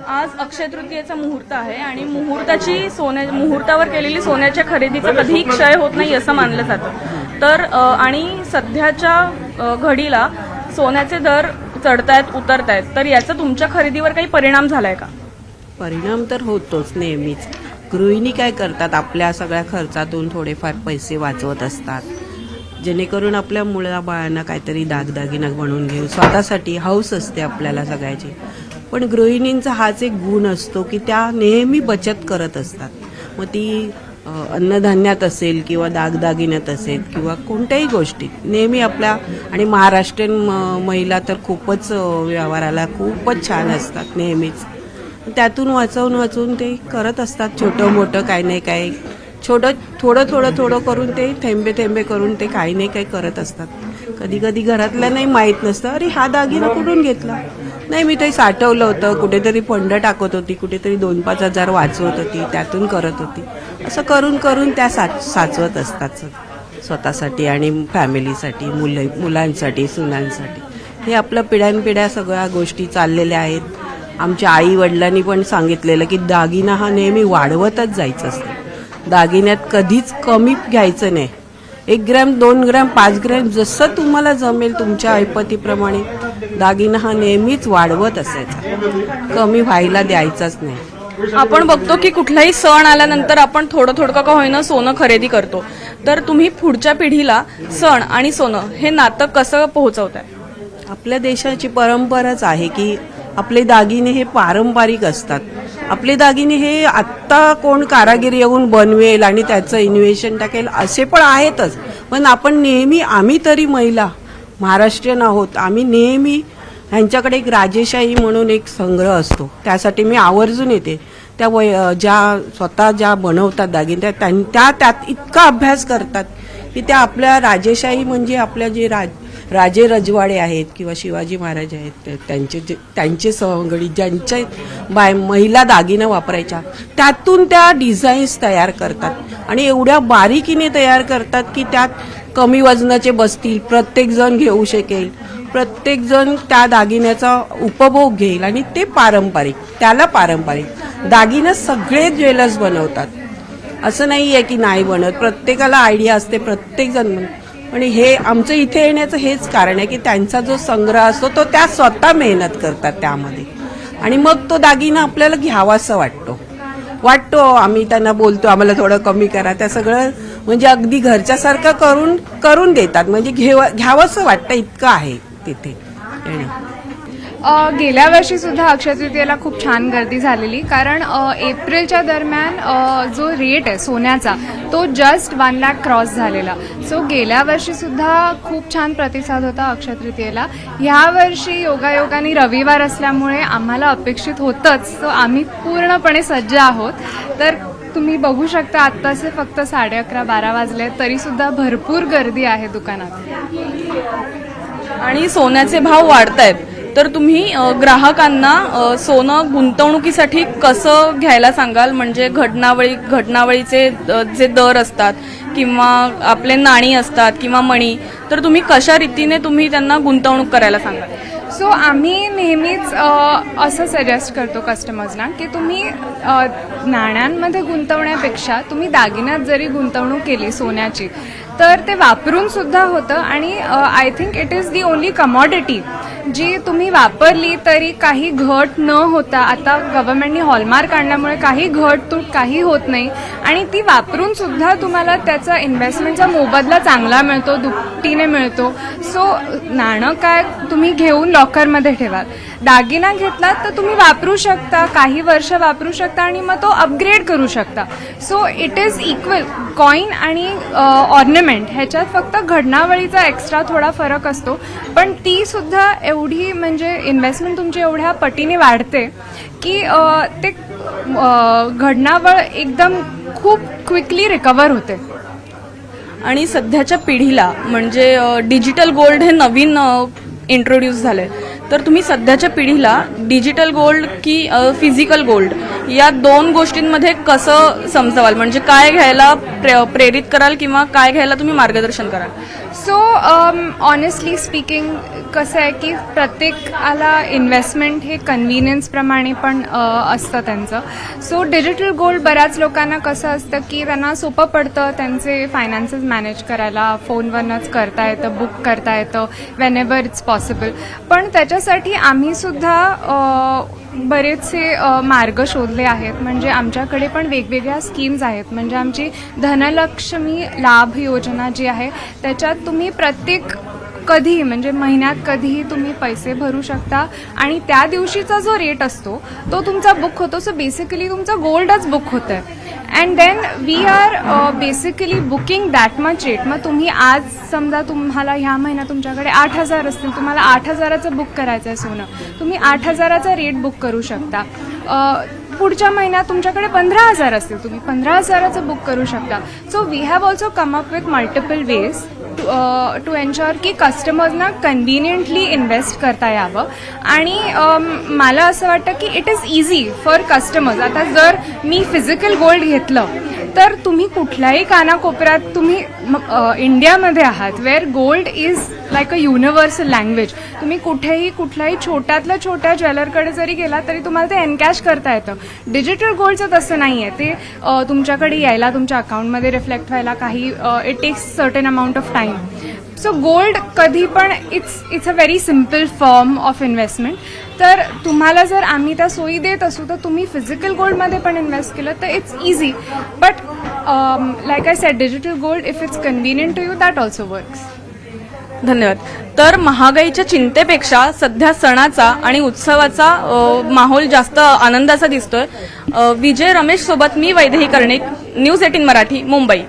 आज अक्षय तृतीयेचा मुहूर्त आहे आणि मुहूर्तावर केलेली सोन्याच्या खरेदीचा कधीही क्षय होत नाही असं मानलं जातं. तर आणि सध्याच्या घडीला सोन्याचे दर चढतायत उतरतायत, तर याचा तुमच्या खरेदीवर काही परिणाम झालाय का? परिणाम तर होतोच नेहमीच. गृहिणी काय करतात, आपल्या सगळ्या खर्चातून थोडेफार पैसे वाचवत असतात, जेणेकरून आपल्या मुला बाळांना काहीतरी दागदागिना बनवून घेऊ, स्वतःसाठी हौस असते आपल्याला सगळ्याची. पण गृहिणींचा हाच एक गुण असतो की त्या नेहमी बचत करत असतात. मग ती अन्नधान्यात असेल किंवा दागदागिन्यात असेल किंवा कोणत्याही गोष्टीत नेहमी आपल्या, आणि महाराष्ट्रीयन महिला तर खूपच व्यवहाराला खूपच छान असतात नेहमीच. त्यातून वाचून ते करत असतात, छोटं मोठं काही नाही काही थोडं करून ते थेंबे करून ते काही नाही काही करत असतात. कधी कधी घरातल्या नाही माहीत नसतं, अरे हा दागिना कुठून घेतला, नाही मी ते साठवलं होतं, कुठेतरी फंड टाकत होती, कुठेतरी 2-5 हजार वाचवत होती, त्यातून करत होती. असं करून त्या साचवत असतात स्वतःसाठी आणि फॅमिलीसाठी, मुलांसाठी, सुनांसाठी. हे आपलं पिढ्यानपिढ्या सगळ्या गोष्टी चाललेल्या आहेत. आमच्या आई वडिलांनी पण सांगितलेलं की दागिना हा नेहमी वाढवतच जायचं असतं, दागिन्यात कधीच कमी घ्यायचं नाही. 1 ग्रॅम 2 ग्रॅम 5 ग्रॅम जसं तुम्हाला जमेल तुमच्या ऐपतीप्रमाणे दागिना हा नेहमीच वाढवत असायचा, कमी व्हायला द्यायचाच नाही. आपण बघतो की कुठलाही सण आल्यानंतर आपण थोडं का होईना सोनं खरेदी करतो. तर तुम्ही पुढच्या पिढीला सण आणि सोनं हे नातं कसं पोहोचवताय? आपल्या देशाची परंपराच आहे की आपले दागिने हे पारंपरिक असतात. आपले दागिने हे आत्ता कोण कारागीर येऊन बनवेल आणि त्याचं इन्व्हेशन टाकेल असे पण आहेतच, पण आपण नेहमी, आम्ही तरी महिला महाराष्ट्रीयन आहोत, आम्ही नेहमी ह्यांच्याकडे एक राजेशाही म्हणून एक संग्रह असतो, त्यासाठी मी आवर्जून येते. ज्या स्वतः बनवतात दागिने त्यात इतका अभ्यास करतात की त्या आपल्या राजेशाही म्हणजे आपल्या जे राजे रजवाडे आहेत किंवा शिवाजी महाराज आहेत त्यांचे सवंगडी ज्यांचे महिला दागिना वापरायच्या, त्यातून त्या डिझाईन्स तयार करतात आणि एवढ्या बारीकीने तयार करतात की त्यात कमी वजनाचे बसतील, प्रत्येकजण घेऊ शकेल, प्रत्येकजण त्या दागिन्याचा उपभोग घेईल आणि ते त्याला पारंपरिक दागिने सगळे ज्वेलर्स बनवतात. असं नाही आहे की नाही बनत, प्रत्येकाला आयडिया असते, प्रत्येकजण. आणि हे आमचं इथे येण्याचं हेच कारण आहे की त्यांचा जो संग्रह असतो तो त्या स्वतः मेहनत करतात त्यामध्ये, आणि मग तो दागिना आपल्याला घ्यावासा वाटतो. आम्ही त्यांना बोलतो आम्हाला थोडं कमी करा, त्या सगळं म्हणजे अगदी घरच्यासारखं करून देतात, म्हणजे घ्यावंसं वाटतं, इतकं आहे तिथे येणे. गेल्या वर्षी सुद्धा अक्षय तृतीयेला खूप छान गर्दी झालेली, कारण एप्रिलच्या दरम्यान जो रेट आहे सोन्याचा तो जस्ट 1 लाख क्रॉस झालेला. सो गेल्या वर्षी सुद्धा खूप छान प्रतिसाद होता अक्षय तृतीयेला. ह्या वर्षी योगायोगाने रविवार असल्यामुळे आम्हाला अपेक्षित होतंच, सो आम्ही पूर्णपणे सज्ज आहोत. तर तुम्ही बघू शकता आत्ताचे फक्त 11:30-12 वाजले तरी सुद्धा भरपूर गर्दी आहे दुकानात आणि सोन्याचे भाव वाढतायत. तर तुम्ही ग्राहकांना सोनं गुंतवणुकीसाठी कसं घ्यायला सांगाल? म्हणजे घटनावळीचे जे दर असतात किंवा आपले नाणी असतात किंवा मणी, तर तुम्ही कशा रीतीने तुम्ही त्यांना गुंतवणूक करायला सांगाल? सो आम्ही नेहमीच असं सजेस्ट करतो कस्टमर्सना की तुम्ही नाण्यांमध्ये गुंतवण्यापेक्षा तुम्ही दागिन्यात जरी गुंतवणूक केली सोन्याची तर ते वापरून सुद्धा होतं, आणि I think it is the only commodity जी तुम्ही वापरली तरी काही घट न होता, आता गव्हर्नमेंटनी हॉलमार्क आणल्यामुळे काही घट काही होत नाही, आणि ती वापरून सुद्धा तुम्हाला त्याचा इन्व्हेस्टमेंटचा मोबदला चांगला मिळतो, दुपटीने मिळतो. सो नाणं काय तुम्ही घेऊन लॉकरमध्ये ठेवा, दागिना घेतलात तर तुम्ही वापरू शकता, काही वर्ष वापरू शकता आणि मग तो अपग्रेड करू शकता. So it is equal. Coin आणि ऑर्नामेंट ह्याच्यात फक्त घडणावळीचा एक्स्ट्रा थोडा फरक असतो, पण ती सुद्धा एवढी म्हणजे इन्व्हेस्टमेंट तुमची एवढ्या पटीने वाढते की ते घडणावळ एकदम खूप क्विकली रिकवर होते. आणि सध्याच्या पिढीला म्हणजे डिजिटल गोल्ड हे नवीन इंट्रोड्यूस झालंय, तर तुम्ही सध्याच्या पिढीला डिजिटल गोल्ड की फिजिकल गोल्ड या 2 गोष्टींमध्ये कसं समजावाल? म्हणजे काय घ्यायला प्रेरित कराल किंवा काय घ्यायला तुम्ही मार्गदर्शन कराल? सो ऑनेस्टली स्पीकिंग कसं आहे की प्रत्येकाला इन्व्हेस्टमेंट हे कन्व्हिनियन्सप्रमाणे पण असतं त्यांचं. सो डिजिटल गोल्ड बऱ्याच लोकांना कसं असतं की त्यांना सोपं पडतं त्यांचे फायनान्सेस मॅनेज करायला, फोनवरनंच करता येतं, बुक करता येतं वेन एव्हर इट्स पॉसिबल. पण त्याच्यासाठी आम्हीसुद्धा बरेचसे मार्ग शोधले आहेत. म्हणजे आमच्याकडे पण वेगवेगळ्या स्कीम्स आहेत. म्हणजे आमची धनलक्ष्मी लाभ योजना जी आहे त्याच्यात तुम्ही प्रत्येक कधीही म्हणजे महिन्यात कधीही तुम्ही पैसे भरू शकता आणि त्या दिवशीचा जो रेट असतो तो तुमचा बुक होतो. सो बेसिकली तुमचं गोल्डच बुक होतं आहे and then we are basically booking that much rate. मग तुम्ही आज समजा तुम्हाला ह्या महिन्यात तुमच्याकडे 8,000 असतील, तुम्हाला 8,000चं बुक करायचं आहे सोनं, तुम्ही 8,000चा रेट बुक करू शकता. पुढच्या महिन्यात तुमच्याकडे 15,000 असतील, तुम्ही 15,000चं बुक करू शकता. So we have also come up with multiple ways to ensure की कस्टमर्सना कन्व्हिनियंटली इन्व्हेस्ट करता यावं. आणि मला असं वाटतं की it is easy for customers. आता जर मी फिजिकल गोल्ड घेतलं तर तुम्ही कुठल्याही कानाकोपऱ्यात तुम्ही इंडियामध्ये आहात where gold is like a universal language. तुम्ही कुठल्याही छोट्यातल्या छोट्या ज्वेलरकडे जरी गेला तरी तुम्हाला ते एनकॅश करता येतं. डिजिटल गोल्डचं तसं नाही आहे. ते तुमच्याकडे यायला, तुमच्या अकाउंटमध्ये रिफ्लेक्ट व्हायला काही it takes certain amount of time. So gold कधी पण it's a very simple form of investment. तर तुम्हाला जर आम्ही त्या सोयी देत असू तर तुम्ही फिजिकल गोल्डमध्ये पण इन्व्हेस्ट केलं तर it's easy. But like I said, digital gold if it's convenient to you that also works. धन्यवाद. तर महागाईच्या चिंतेपेक्षा सध्या सणाचा आणि उत्सवाचा माहोल जास्त आनंदाचा दिसतोय. विजय रमेश सोबत मी वैदेही कर्णिक, न्यूज 18 मराठी, मुंबई.